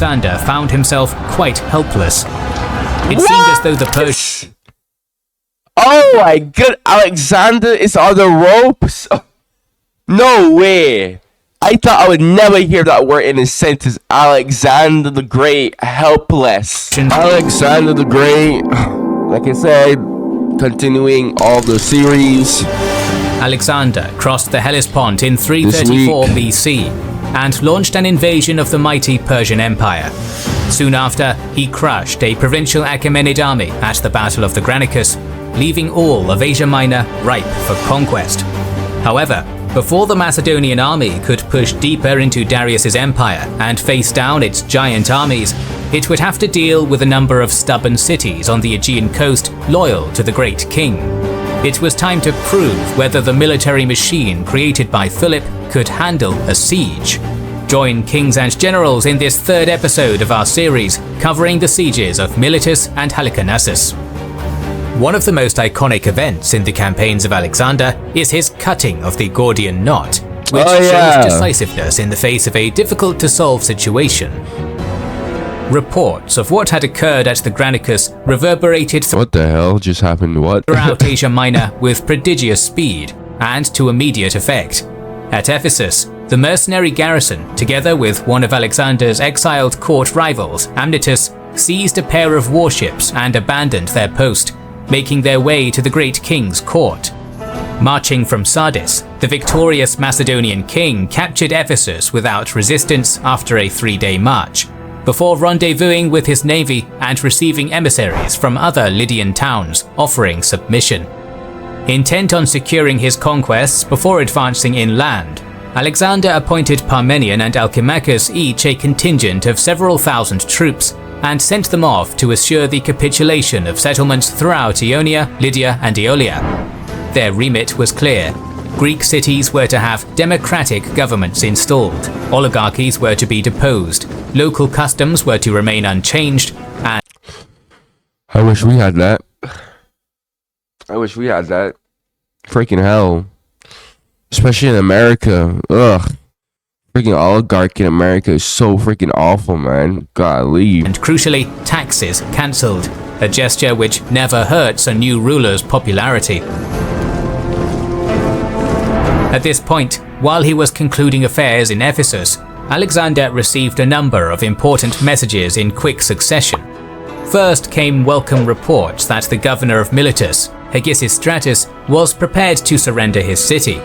Alexander found himself quite helpless. It seemed as though the Persians... Oh my god, Alexander is on the ropes? No way. I thought I would never hear that word in a sentence. Alexander the Great, helpless. Alexander the Great, like I said, continuing all the series. Alexander crossed the Hellespont in 334 BC and launched an invasion of the mighty Persian Empire. Soon after, he crushed a provincial Achaemenid army at the Battle of the Granicus, leaving all of Asia Minor ripe for conquest. However, before the Macedonian army could push deeper into Darius's empire and face down its giant armies, it would have to deal with a number of stubborn cities on the Aegean coast loyal to the great king. It was time to prove whether the military machine created by Philip could handle a siege. Join kings and generals in this third episode of our series covering the sieges of Miletus and Halicarnassus. One of the most iconic events in the campaigns of Alexander is his cutting of the Gordian knot, which shows decisiveness in the face of a difficult-to-solve situation. Reports of what had occurred at the Granicus reverberated what the hell just happened? What? throughout Asia Minor with prodigious speed and to immediate effect. At Ephesus, the mercenary garrison, together with one of Alexander's exiled court rivals, Miletus, seized a pair of warships and abandoned their post, making their way to the great king's court. Marching from Sardis, the victorious Macedonian king captured Ephesus without resistance after a 3-day march, before rendezvousing with his navy and receiving emissaries from other Lydian towns offering submission. Intent on securing his conquests before advancing inland, Alexander appointed Parmenion and Alcimachus each a contingent of several thousand troops and sent them off to assure the capitulation of settlements throughout Ionia, Lydia and Aeolia. Their remit was clear. Greek cities were to have democratic governments installed, oligarchies were to be deposed, local customs were to remain unchanged, and... I wish we had that. Freaking hell. Especially in America. Ugh. Freaking oligarchy in America is so freaking awful, man. Golly. And crucially, taxes cancelled, a gesture which never hurts a new ruler's popularity. At this point, while he was concluding affairs in Ephesus, Alexander received a number of important messages in quick succession. First came welcome reports that the governor of Miletus, Hagisistratus, was prepared to surrender his city.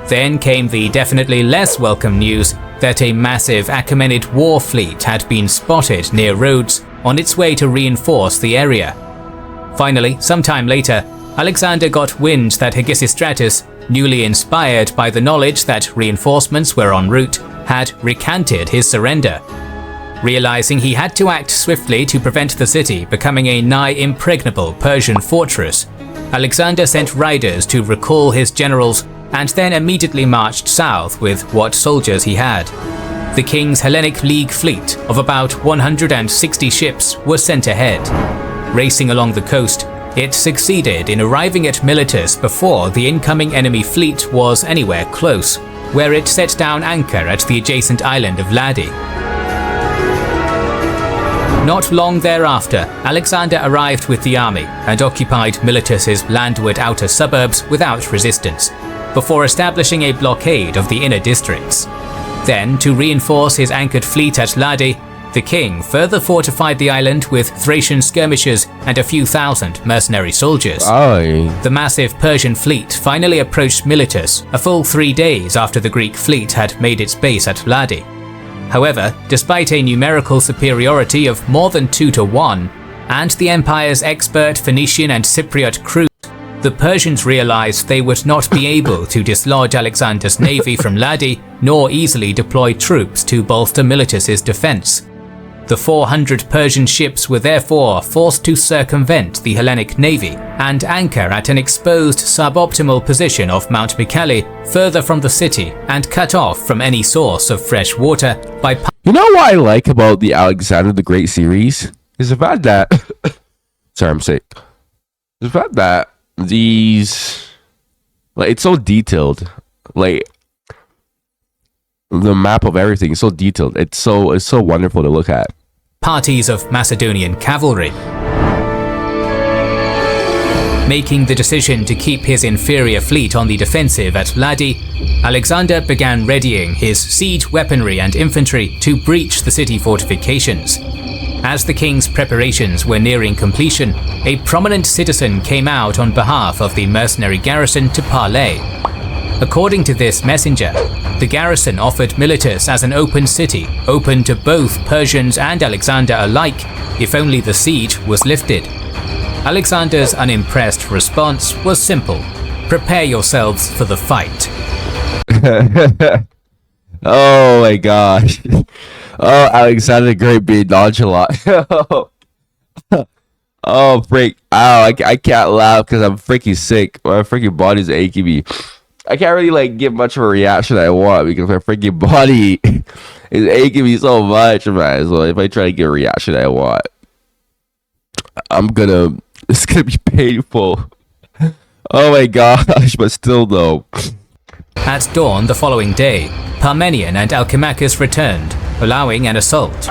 Then came the definitely less welcome news that a massive Achaemenid war fleet had been spotted near Rhodes on its way to reinforce the area. Finally, sometime later, Alexander got wind that Hagisistratus, newly inspired by the knowledge that reinforcements were en route, had recanted his surrender. Realizing he had to act swiftly to prevent the city becoming a nigh impregnable Persian fortress, Alexander sent riders to recall his generals and then immediately marched south with what soldiers he had. The king's Hellenic League fleet of about 160 ships was sent ahead. Racing along the coast, it succeeded in arriving at Miletus before the incoming enemy fleet was anywhere close, where it set down anchor at the adjacent island of Ladi. Not long thereafter, Alexander arrived with the army and occupied Miletus's landward outer suburbs without resistance, before establishing a blockade of the inner districts. Then, to reinforce his anchored fleet at Ladi, the king further fortified the island with Thracian skirmishers and a few thousand mercenary soldiers. The massive Persian fleet finally approached Miletus a full 3 days after the Greek fleet had made its base at Ladi. However, despite a numerical superiority of more than 2 to 1, and the empire's expert Phoenician and Cypriot crews, the Persians realized they would not be able to dislodge Alexander's navy from Ladi, nor easily deploy troops to bolster Miletus's defense. The 400 Persian ships were therefore forced to circumvent the Hellenic navy and anchor at an exposed suboptimal position off Mount Mycale, further from the city and cut off from any source of fresh water by... You know what I like about the Alexander the Great series? Is the fact that... Sorry, I'm sick. The fact that these... Like, it's so detailed. Like... the map of everything. It's so detailed. It's so wonderful to look at. Parties of Macedonian cavalry. Making the decision to keep his inferior fleet on the defensive at Ladi, Alexander began readying his siege weaponry and infantry to breach the city fortifications. As the king's preparations were nearing completion, a prominent citizen came out on behalf of the mercenary garrison to parley. According to this messenger, the garrison offered Miletus as an open city, open to both Persians and Alexander alike, if only the siege was lifted. Alexander's unimpressed response was simple: prepare yourselves for the fight. Oh my gosh. Oh, Alexander the Great being nonchalant. Oh, freak. Ow, I can't laugh because I'm freaking sick. My freaking body's aching me. I can't really like give much of a reaction I want because my freaking body is aching me so much, man. So if I try to give a reaction I want, it's gonna be painful. Oh my gosh, but still though. At dawn the following day, Parmenion and Alcimachus returned, allowing an assault.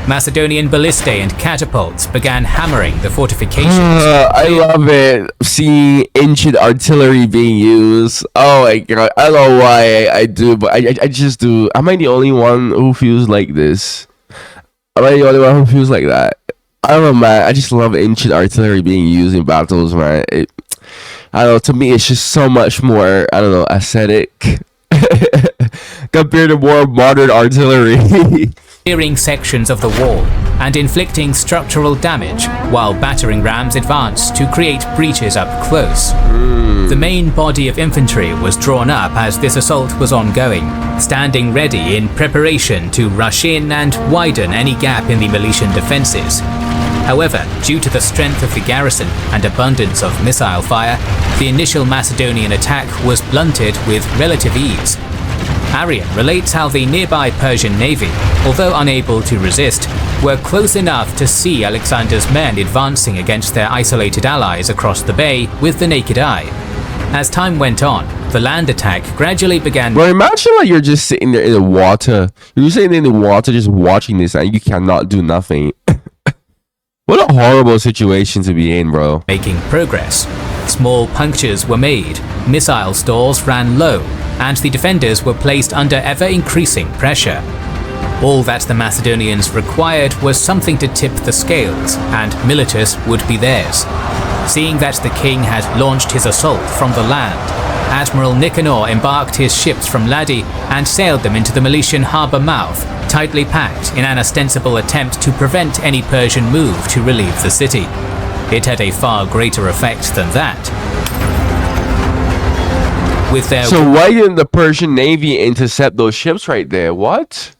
Macedonian ballistae and catapults began hammering the fortifications. I love it, seeing ancient artillery being used. Oh my god, I don't know why I do, but I just do. Am I the only one who feels like this? Am I the only one who feels like that? I don't know, man. I just love ancient artillery being used in battles, man. I don't know, to me it's just so much more, I don't know, aesthetic compared to more modern artillery. Clearing sections of the wall and inflicting structural damage while battering rams advanced to create breaches up close. The main body of infantry was drawn up as this assault was ongoing, standing ready in preparation to rush in and widen any gap in the Miletian defences. However, due to the strength of the garrison and abundance of missile fire, the initial Macedonian attack was blunted with relative ease. Arrian relates how the nearby Persian navy, although unable to resist, were close enough to see Alexander's men advancing against their isolated allies across the bay with the naked eye. As time went on, the land attack gradually began. Bro, imagine like you're just sitting there in the water. You're sitting in the water just watching this and you cannot do nothing. What a horrible situation to be in, bro. Making progress. Small punctures were made, missile stores ran low, and the defenders were placed under ever-increasing pressure. All that the Macedonians required was something to tip the scales, and Miletus would be theirs. Seeing that the king had launched his assault from the land, Admiral Nicanor embarked his ships from Ladi and sailed them into the Miletian harbour mouth, tightly packed in an ostensible attempt to prevent any Persian move to relieve the city. It had a far greater effect than that. With their So why didn't the Persian navy intercept those ships right there? What?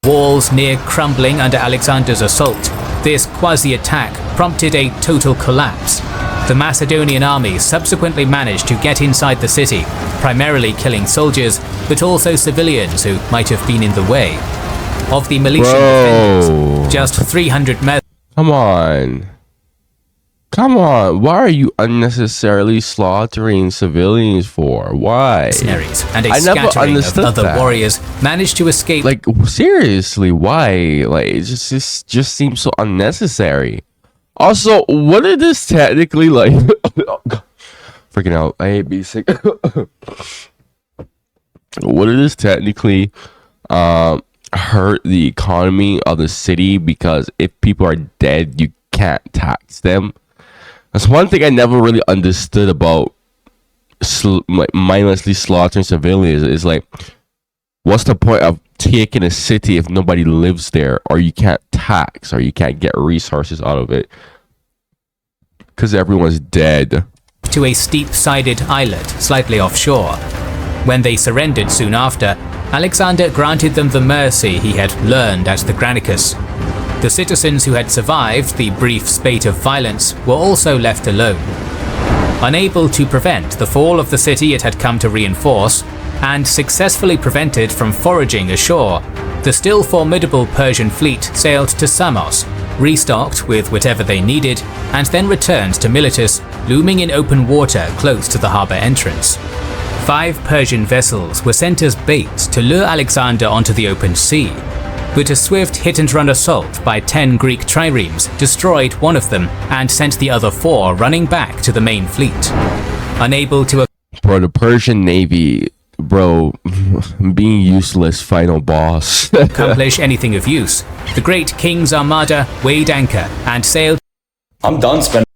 walls near crumbling under Alexander's assault, this quasi-attack prompted a total collapse. The Macedonian army subsequently managed to get inside the city, primarily killing soldiers, but also civilians who might have been in the way. Of the Miletian defenders, just 300 men. Come on, why are you unnecessarily slaughtering civilians for? Why? And a scattering of other warriors managed to escape. Like, seriously, why? Like, it just seems so unnecessary. Also, what is this technically like? Freaking out. I hate being sick. What is this technically hurt the economy of the city? Because if people are dead, you can't tax them. That's one thing I never really understood about like mindlessly slaughtering civilians. Is like, what's the point of taking a city if nobody lives there, or you can't tax, or you can't get resources out of it because everyone's dead? To a steep-sided islet slightly offshore. When they surrendered soon after, Alexander granted them the mercy he had learned at the Granicus. The citizens who had survived the brief spate of violence were also left alone. Unable to prevent the fall of the city it had come to reinforce, and successfully prevented from foraging ashore, the still formidable Persian fleet sailed to Samos, restocked with whatever they needed, and then returned to Miletus, looming in open water close to the harbour entrance. 5 Persian vessels were sent as bait to lure Alexander onto the open sea, but a swift hit-and-run assault by 10 Greek triremes destroyed one of them and sent the other 4 running back to the main fleet. Unable to Bro, the Persian Navy, bro, being useless final boss. accomplish anything of use, the great King's Armada weighed anchor and sailed I'm done spending.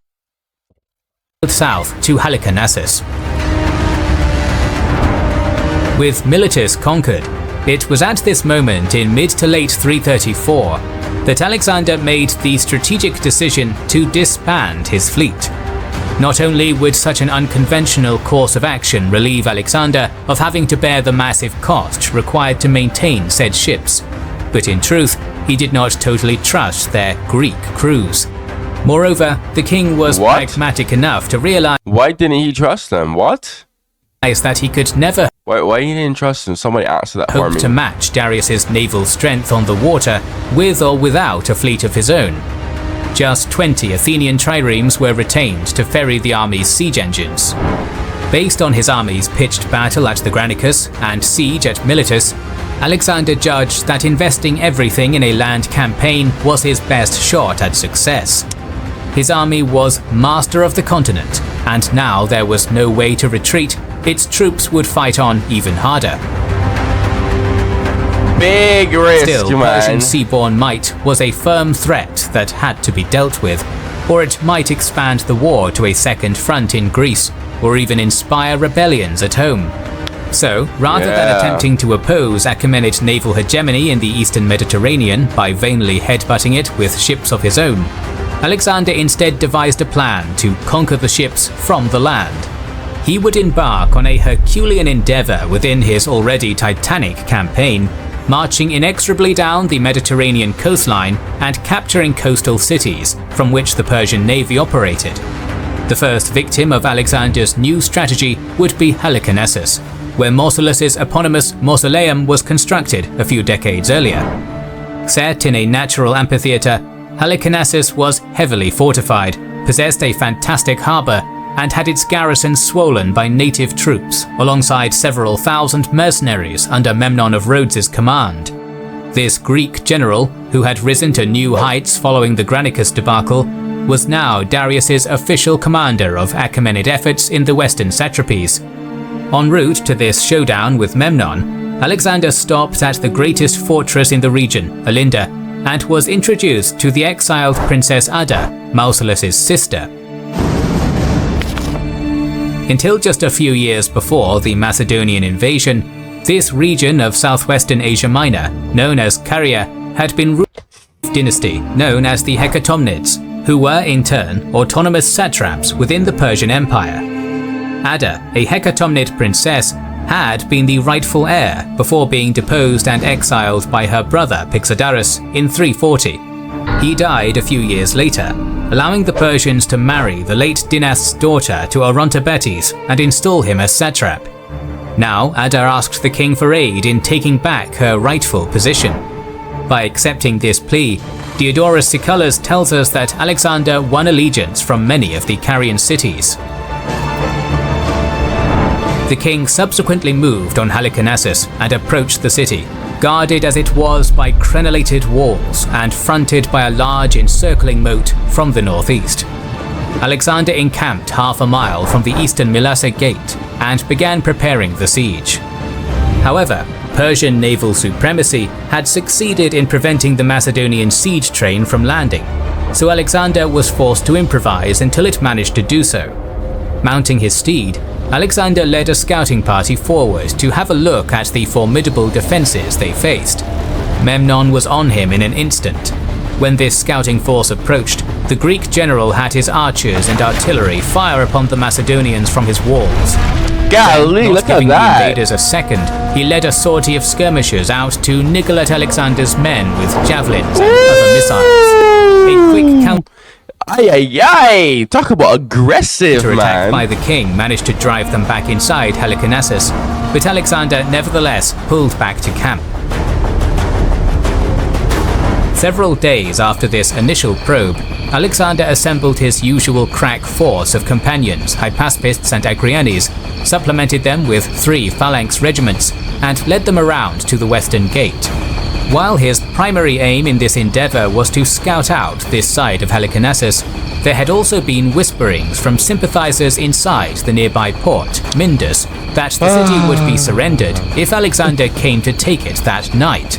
south to Halicarnassus. With Miletus conquered, it was at this moment in mid to late 334 that Alexander made the strategic decision to disband his fleet. Not only would such an unconventional course of action relieve Alexander of having to bear the massive cost required to maintain said ships, but in truth, he did not totally trust their Greek crews. Moreover, the king was pragmatic enough to realize Why didn't he trust them? What? that he could never Why he didn't trust them? Somebody answer that for hope me. to match Darius's naval strength on the water with or without a fleet of his own. Just 20 Athenian triremes were retained to ferry the army's siege engines. Based on his army's pitched battle at the Granicus and siege at Miletus, Alexander judged that investing everything in a land campaign was his best shot at success. His army was master of the continent, and now there was no way to retreat. Its troops would fight on even harder. Big risk, Still, man. Persian seaborne might was a firm threat that had to be dealt with, or it might expand the war to a second front in Greece, or even inspire rebellions at home. So, rather than attempting to oppose Achaemenid naval hegemony in the eastern Mediterranean by vainly headbutting it with ships of his own, Alexander instead devised a plan to conquer the ships from the land. He would embark on a Herculean endeavor within his already titanic campaign, marching inexorably down the Mediterranean coastline and capturing coastal cities from which the Persian navy operated. The first victim of Alexander's new strategy would be Halicarnassus, where Mausolus's eponymous mausoleum was constructed a few decades earlier. Set in a natural amphitheater, Halicarnassus was heavily fortified, possessed a fantastic harbour, and had its garrison swollen by native troops alongside several thousand mercenaries under Memnon of Rhodes's command. This Greek general, who had risen to new heights following the Granicus debacle, was now Darius's official commander of Achaemenid efforts in the western satrapies. En route to this showdown with Memnon, Alexander stopped at the greatest fortress in the region, Alinda, and was introduced to the exiled Princess Ada, Mausolus's sister. Until just a few years before the Macedonian invasion, this region of southwestern Asia Minor, known as Caria, had been ruled by a dynasty known as the Hecatomnids, who were in turn autonomous satraps within the Persian Empire. Ada, a Hecatomnid princess, had been the rightful heir before being deposed and exiled by her brother Pixodarus in 340. He died a few years later, allowing the Persians to marry the late dynast's daughter to Orontabetes and install him as satrap. Now Ada asked the king for aid in taking back her rightful position. By accepting this plea, Diodorus Siculus tells us that Alexander won allegiance from many of the Carian cities. The king subsequently moved on Halicarnassus and approached the city, guarded as it was by crenellated walls and fronted by a large encircling moat from the northeast. Alexander encamped half a mile from the eastern Mylassa gate and began preparing the siege. However, Persian naval supremacy had succeeded in preventing the Macedonian siege train from landing, so Alexander was forced to improvise until it managed to do so. Mounting his steed, Alexander led a scouting party forward to have a look at the formidable defenses they faced. Memnon was on him in an instant. When this scouting force approached, the Greek general had his archers and artillery fire upon the Macedonians from his walls. Golly, Not look at giving the that. invaders a second, he led a sortie of skirmishers out to niggle at Alexander's men with javelins and other missiles. A quick counter Ay, ay, ay. Talk about aggressive, attack man. by the king managed to drive them back inside Halicarnassus, but Alexander nevertheless pulled back to camp. Several days after this initial probe, Alexander assembled his usual crack force of companions, Hypaspists and Agrianes, supplemented them with 3 phalanx regiments, and led them around to the western gate. While his primary aim in this endeavour was to scout out this side of Halicarnassus, there had also been whisperings from sympathizers inside the nearby port, Myndus, that the city would be surrendered if Alexander came to take it that night.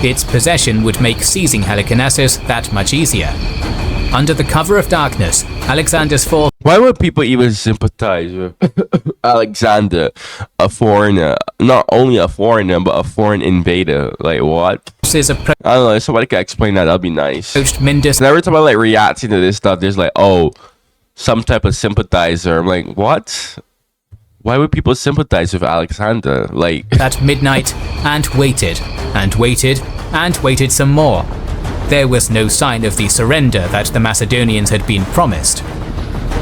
Its possession would make seizing Halicarnassus that much easier. Under the cover of darkness, Alexander's force... Why would people even sympathize with Alexander, a foreigner? Not only a foreigner, but a foreign invader. Like, what? I don't know, if somebody could explain that, that'd be nice. Myndus. And every time I like reacting to this stuff, there's like, oh, some type of sympathizer. I'm like, what? Why would people sympathize with Alexander? Like... At midnight, and waited, and waited, and waited some more. There was no sign of the surrender that the Macedonians had been promised.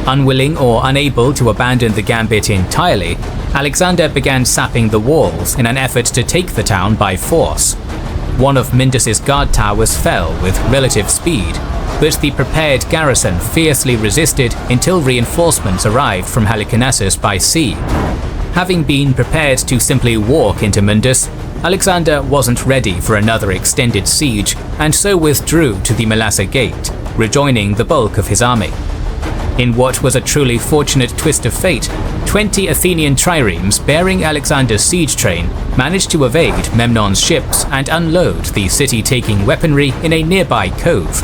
Unwilling or unable to abandon the gambit entirely, Alexander began sapping the walls in an effort to take the town by force. One of Myndus's guard towers fell with relative speed, but the prepared garrison fiercely resisted until reinforcements arrived from Halicarnassus by sea. Having been prepared to simply walk into Myndus, Alexander wasn't ready for another extended siege, and so withdrew to the Melassa Gate, rejoining the bulk of his army. In what was a truly fortunate twist of fate, 20 Athenian triremes bearing Alexander's siege train managed to evade Memnon's ships and unload the city-taking weaponry in a nearby cove.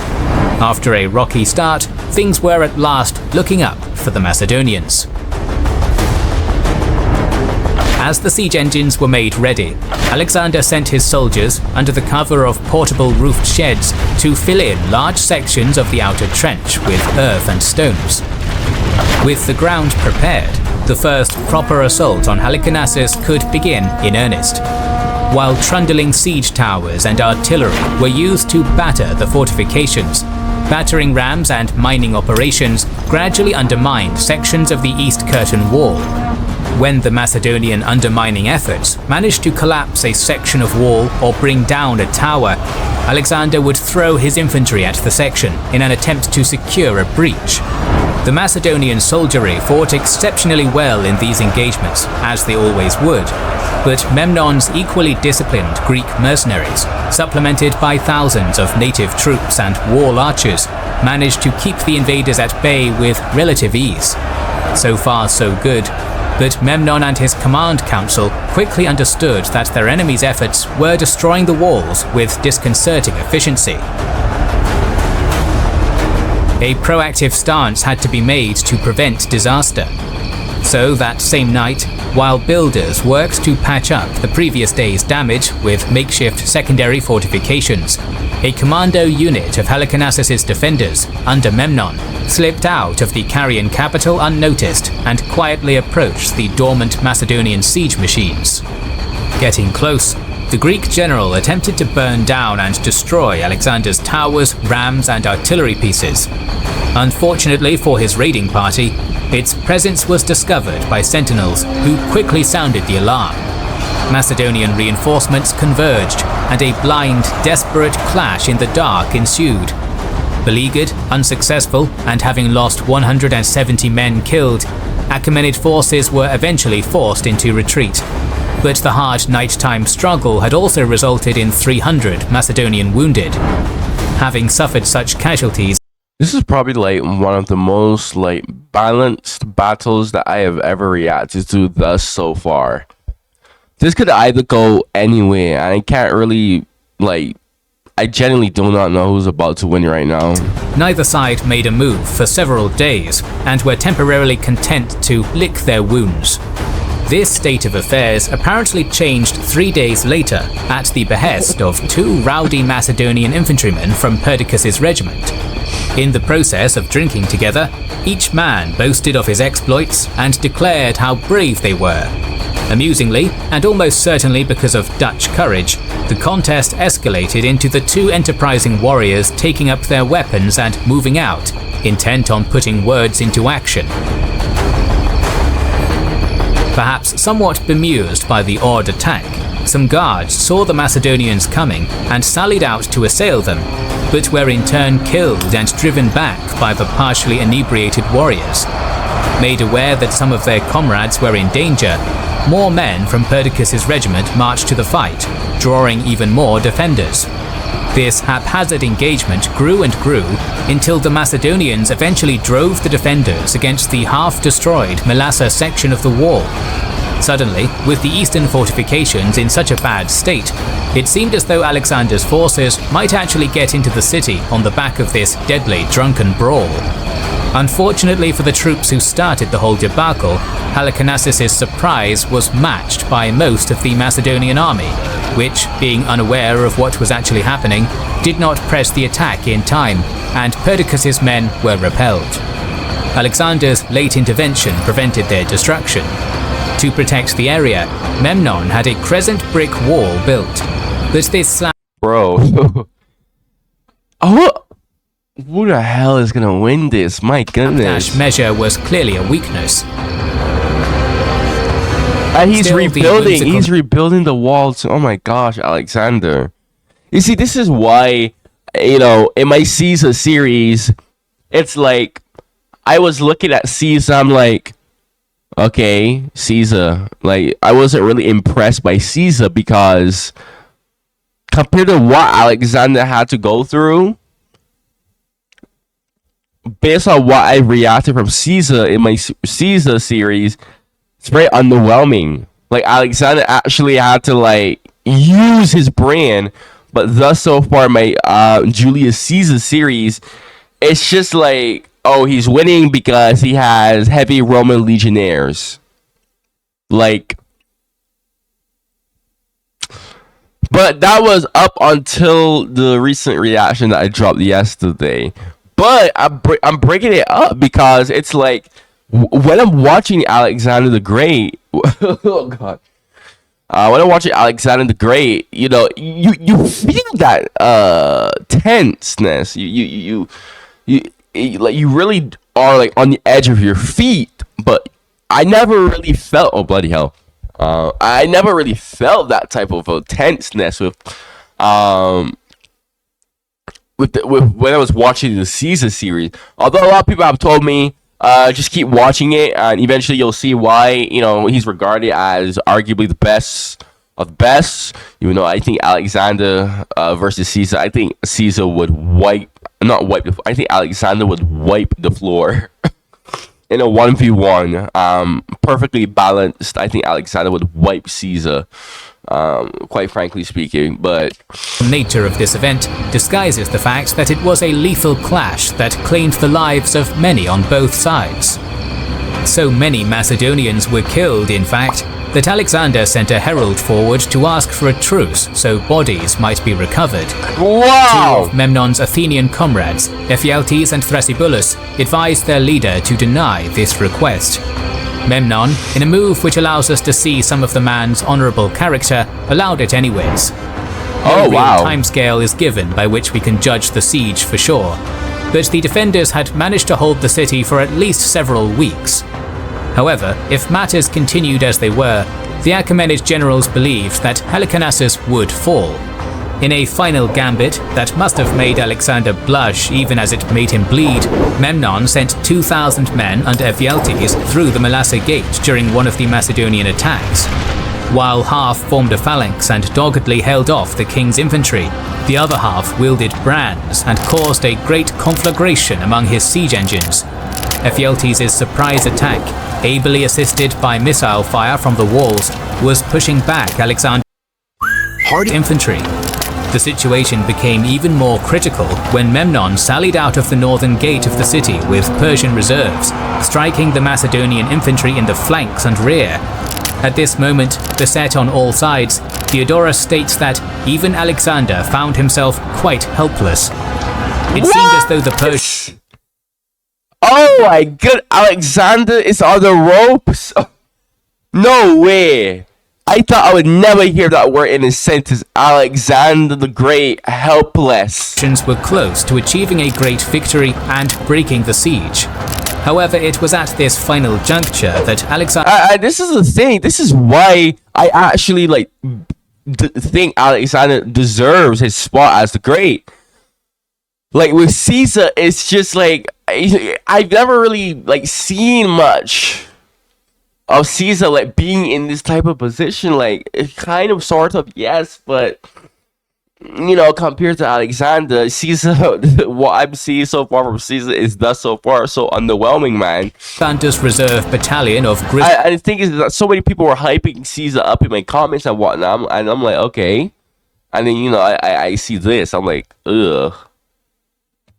After a rocky start, things were at last looking up for the Macedonians. As the siege engines were made ready, Alexander sent his soldiers, under the cover of portable roofed sheds, to fill in large sections of the outer trench with earth and stones. With the ground prepared, the first proper assault on Halicarnassus could begin in earnest. While trundling siege towers and artillery were used to batter the fortifications, battering rams and mining operations gradually undermined sections of the east curtain wall. When the Macedonian undermining efforts managed to collapse a section of wall or bring down a tower, Alexander would throw his infantry at the section in an attempt to secure a breach. The Macedonian soldiery fought exceptionally well in these engagements, as they always would, but Memnon's equally disciplined Greek mercenaries, supplemented by thousands of native troops and wall archers, managed to keep the invaders at bay with relative ease. So far so good, but Memnon and his command council quickly understood that their enemy's efforts were destroying the walls with disconcerting efficiency. A proactive stance had to be made to prevent disaster. So that same night, while builders worked to patch up the previous day's damage with makeshift secondary fortifications, a commando unit of Halicarnassus' defenders, under Memnon, slipped out of the Carian capital unnoticed and quietly approached the dormant Macedonian siege machines. Getting close, the Greek general attempted to burn down and destroy Alexander's towers, rams, and artillery pieces. Unfortunately for his raiding party, its presence was discovered by sentinels who quickly sounded the alarm. Macedonian reinforcements converged, and a blind, desperate clash in the dark ensued. Beleaguered, unsuccessful, and having lost 170 men killed, Achaemenid forces were eventually forced into retreat. But the hard nighttime struggle had also resulted in 300 Macedonian wounded. Having suffered such casualties, this is probably like one of the most like balanced battles that I have ever reacted to thus so far. This could either go anywhere, and I can't really like. I genuinely do not know who's about to win right now. Neither side made a move for several days and were temporarily content to lick their wounds. This state of affairs apparently changed 3 days later at the behest of 2 rowdy Macedonian infantrymen from Perdiccas's regiment. In the process of drinking together, each man boasted of his exploits and declared how brave they were. Amusingly, and almost certainly because of Dutch courage, the contest escalated into the 2 enterprising warriors taking up their weapons and moving out, intent on putting words into action. Perhaps somewhat bemused by the odd attack, Some guards saw the Macedonians coming and sallied out to assail them, but were in turn killed and driven back by the partially inebriated warriors. Made aware that some of their comrades were in danger, more men from Perdiccas's regiment marched to the fight, drawing even more defenders. This haphazard engagement grew and grew until the Macedonians eventually drove the defenders against the half-destroyed Mylassa section of the wall. Suddenly, with the eastern fortifications in such a bad state, it seemed as though Alexander's forces might actually get into the city on the back of this deadly drunken brawl. Unfortunately for the troops who started the whole debacle, Halicarnassus' surprise was matched by most of the Macedonian army, which, being unaware of what was actually happening, did not press the attack in time, and Perdiccas's men were repelled. Alexander's late intervention prevented their destruction. To protect the area, Memnon had a crescent brick wall built, but this Bro. Oh, who the hell is gonna win this? My goodness. measure was clearly a weakness. And he's rebuilding. He's rebuilding the walls. Oh my gosh, Alexander. You see, this is why, in my Caesar series, it's like I was looking at Caesar. I'm like, okay, Caesar. Like, I wasn't really impressed by Caesar because compared to what Alexander had to go through, based on what I reacted from Caesar in my Caesar series, it's very underwhelming. Like, Alexander actually had to use his brain, but thus so far my Julius Caesar series, it's just like, oh, he's winning because he has heavy Roman legionnaires. But that was up until the recent reaction that I dropped yesterday. But I'm breaking it up because it's like when I'm watching Alexander the Great. Oh God! When I'm watching Alexander the Great, you feel that tenseness. You really are on the edge of your feet. But I never really felt. Oh bloody hell! I never really felt that type of tenseness with when I was watching the Caesar series. Although a lot of people have told me just keep watching it and eventually you'll see why he's regarded as arguably the best of the best. Even though I think Alexander versus Caesar, I think Caesar would I think Alexander would wipe the floor in a 1v1. Perfectly balanced. I think Alexander would wipe Caesar. Quite frankly speaking, but the nature of this event disguises the fact that it was a lethal clash that claimed the lives of many on both sides. So many Macedonians were killed, in fact, that Alexander sent a herald forward to ask for a truce so bodies might be recovered. Wow! 2 of Memnon's Athenian comrades, Ephialtes and Thrasybulus, advised their leader to deny this request. Memnon, in a move which allows us to see some of the man's honourable character, allowed it anyways. No real timescale is given by which we can judge the siege for sure, but the defenders had managed to hold the city for at least several weeks. However, if matters continued as they were, the Achaemenid generals believed that Halicarnassus would fall. In a final gambit that must have made Alexander blush even as it made him bleed, Memnon sent 2,000 men under Ephialtes through the Mylassa gate during one of the Macedonian attacks. While half formed a phalanx and doggedly held off the king's infantry, the other half wielded brands and caused a great conflagration among his siege engines. Ephialtes' surprise attack, ably assisted by missile fire from the walls, was pushing back Alexander's infantry. The situation became even more critical when Memnon sallied out of the northern gate of the city with Persian reserves, striking the Macedonian infantry in the flanks and rear. At this moment, beset on all sides, Theodorus states that even Alexander found himself quite helpless. It seemed as though the Persians... Oh my god, Alexander is on the ropes? No way! I thought I would never hear that word in a sentence. Alexander the Great, helpless. Were close to achieving a great victory and breaking the siege. However, it was at this final juncture that Alexander... this is the thing. This is why I actually think Alexander deserves his spot as the great. Like with Caesar, it's just like I've never really like seen much of Caesar like being in this type of position. Like it kind of, sort of, yes, but you know, compared to Alexander, Caesar, what I'm seeing so far from Caesar is thus so far so underwhelming, man. Alexander's reserve battalion of I think is that so many people were hyping Caesar up in my comments and whatnot, and I'm like, okay. And then, you know, I see this, I'm like, ugh.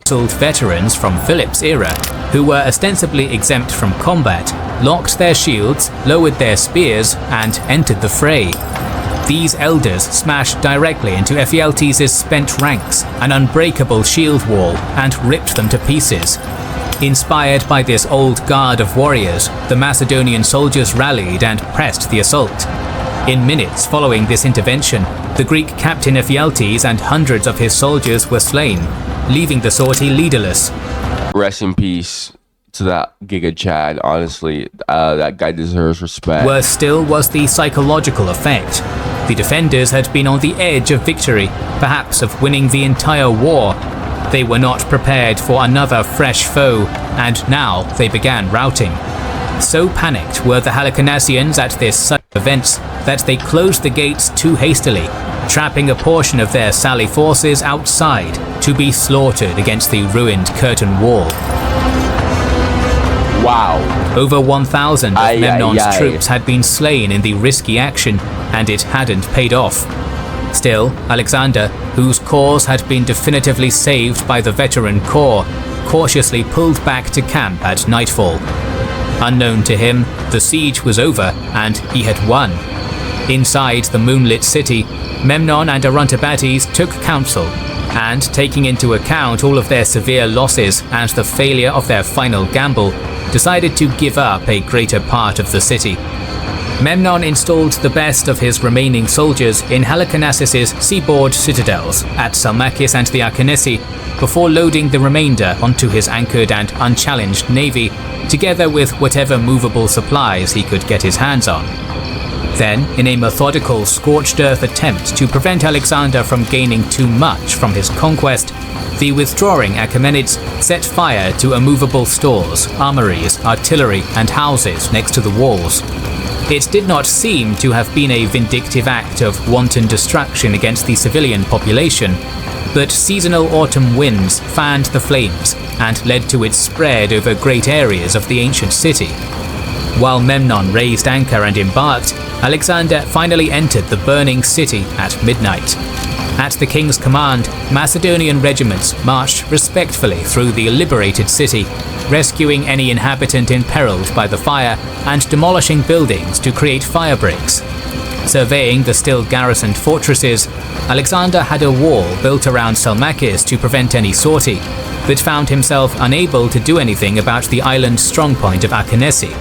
veterans from Philip's era, who were ostensibly exempt from combat, locked their shields, lowered their spears, and entered the fray. These elders smashed directly into Ephialtes' spent ranks, an unbreakable shield wall, and ripped them to pieces. Inspired by this old guard of warriors, the Macedonian soldiers rallied and pressed the assault. In minutes following this intervention, the Greek captain Ephialtes and hundreds of his soldiers were slain, leaving the sortie leaderless. Rest in peace to that Giga Chad, honestly. That guy deserves respect. Worse still was the psychological effect. The defenders had been on the edge of victory, perhaps of winning the entire war. They were not prepared for another fresh foe, and now they began routing. So panicked were the Halicarnassians at this sudden events that they closed the gates too hastily, trapping a portion of their sally forces outside to be slaughtered against the ruined curtain wall. Wow. Over 1,000 of Memnon's troops had been slain in the risky action, and it hadn't paid off. Still, Alexander, whose cause had been definitively saved by the veteran corps, cautiously pulled back to camp at nightfall. Unknown to him, the siege was over and he had won. Inside the moonlit city, Memnon and Orontobates took counsel, and taking into account all of their severe losses and the failure of their final gamble, decided to give up a greater part of the city. Memnon installed the best of his remaining soldiers in Halicarnassus' seaboard citadels at Salmacis and the Arcanesi, before loading the remainder onto his anchored and unchallenged navy, together with whatever movable supplies he could get his hands on. Then, in a methodical scorched earth attempt to prevent Alexander from gaining too much from his conquest, the withdrawing Achaemenids set fire to immovable stores, armories, artillery, and houses next to the walls. It did not seem to have been a vindictive act of wanton destruction against the civilian population, but seasonal autumn winds fanned the flames and led to its spread over great areas of the ancient city. While Memnon raised anchor and embarked, Alexander finally entered the burning city at midnight. At the king's command, Macedonian regiments marched respectfully through the liberated city, rescuing any inhabitant imperiled by the fire and demolishing buildings to create fire breaks. Surveying the still garrisoned fortresses, Alexander had a wall built around Salmacis to prevent any sortie, but found himself unable to do anything about the island's strongpoint of Arcanesi.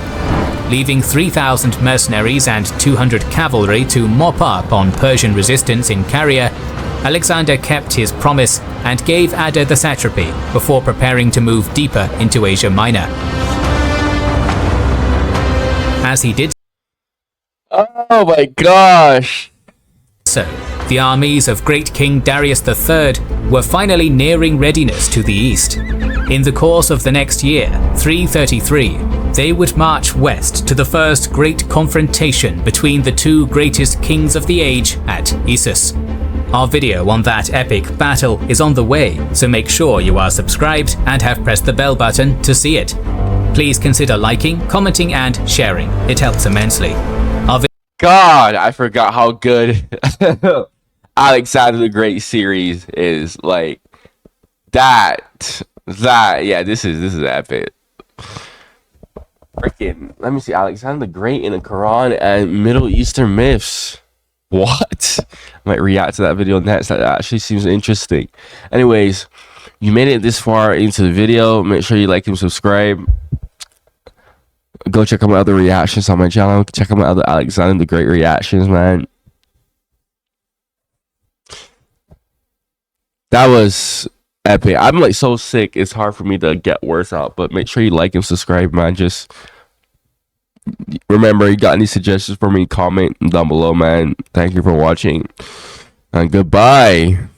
Leaving 3,000 mercenaries and 200 cavalry to mop up on Persian resistance in Caria, Alexander kept his promise and gave Ada the satrapy before preparing to move deeper into Asia Minor. As he did oh my gosh! So, the armies of Great King Darius III were finally nearing readiness to the east. In the course of the next year, 333, they would march west to the first great confrontation between the two greatest kings of the age at Issus. Our video on that epic battle is on the way, so make sure you are subscribed and have pressed the bell button to see it. Please consider liking, commenting, and sharing. It helps immensely. God, I forgot how good Alexander the Great series is. Like that. Yeah, this is epic. Freaking, let me see, Alexander the Great in the Quran and Middle Eastern myths. What? I might react to that video next. That actually seems interesting. Anyways, you made it this far into the video. Make sure you like and subscribe. Go check out my other reactions on my channel. Check out my other Alexander the Great reactions, man. That was epic. I'm like so sick. It's hard for me to get words out. But make sure you like and subscribe, man. Just Remember, you got any suggestions for me? Comment down below, man. Thank you for watching, and goodbye.